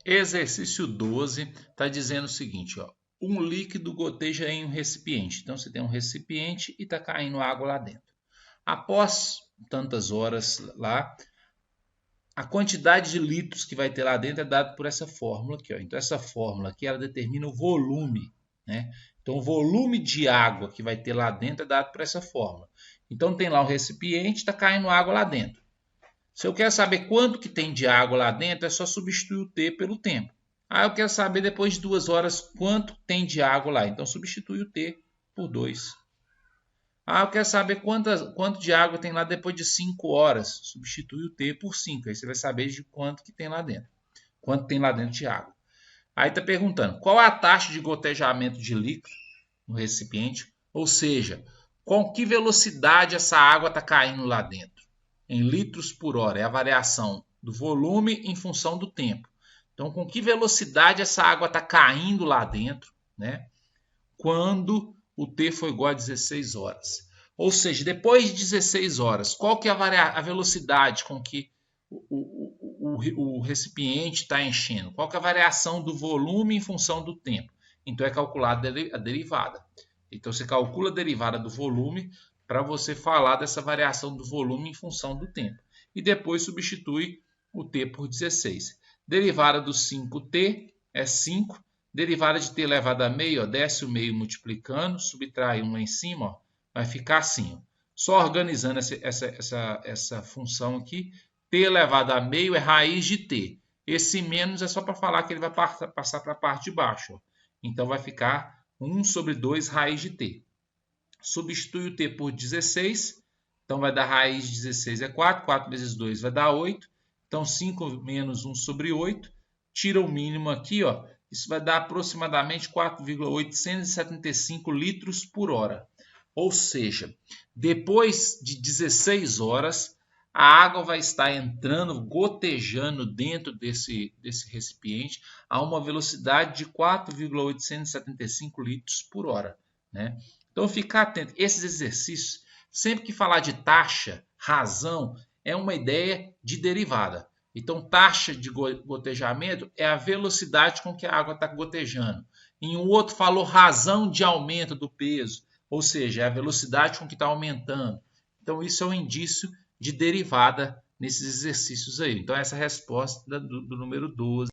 Exercício 12 está dizendo o seguinte, ó, um líquido goteja em um recipiente. Então você tem um recipiente e está caindo água lá dentro. Após tantas horas lá, a quantidade de litros que vai ter lá dentro é dada por essa fórmula aqui, ó. Então essa fórmula aqui ela determina o volume, né? Então o volume de água que vai ter lá dentro é dado por essa fórmula. Então tem lá o recipiente, está caindo água lá dentro. Se eu quero saber quanto que tem de água lá dentro, é só substituir o T pelo tempo. Eu quero saber depois de 2 horas quanto tem de água lá. Então substitui o T por 2. Eu quero saber quanto de água tem lá depois de 5 horas. Substitui o T por 5. Aí você vai saber de quanto que tem lá dentro. Quanto tem lá dentro de água. Aí está perguntando, qual a taxa de gotejamento de líquido no recipiente? Ou seja, com que velocidade essa água está caindo lá dentro? Em litros por hora. É a variação do volume em função do tempo. Então, com que velocidade essa água está caindo lá dentro, né? Quando o T for igual a 16 horas. Ou seja, depois de 16 horas, qual que é a velocidade com que o recipiente está enchendo? Qual que é a variação do volume em função do tempo? Então é calculada a derivada. Então você calcula a derivada do volume para você falar dessa variação do volume em função do tempo. E depois substitui o T por 16. Derivada do 5T é 5. Derivada de t elevado a meio, ó, desce o meio multiplicando, subtrai 1 lá em cima, ó, vai ficar assim. Ó. Só organizando essa função aqui, t elevado a meio é raiz de t. Esse menos é só para falar que ele vai passar para a parte de baixo. Ó. Então vai ficar 1 sobre 2 raiz de t. Substitui o t por 16, então vai dar raiz de 16 é 4, 4 vezes 2 vai dar 8. Então 5 menos 1 sobre 8, tira o mínimo aqui, ó. Isso vai dar aproximadamente 4,875 litros por hora. Ou seja, depois de 16 horas, a água vai estar entrando, gotejando dentro desse recipiente a uma velocidade de 4,875 litros por hora. Né? Então, ficar atento. Esses exercícios, sempre que falar de taxa, razão, é uma ideia de derivada. Então, taxa de gotejamento é a velocidade com que a água está gotejando. Em um outro falou razão de aumento do peso, ou seja, é a velocidade com que está aumentando. Então, isso é um indício de derivada nesses exercícios aí. Então, essa é a resposta do número 12.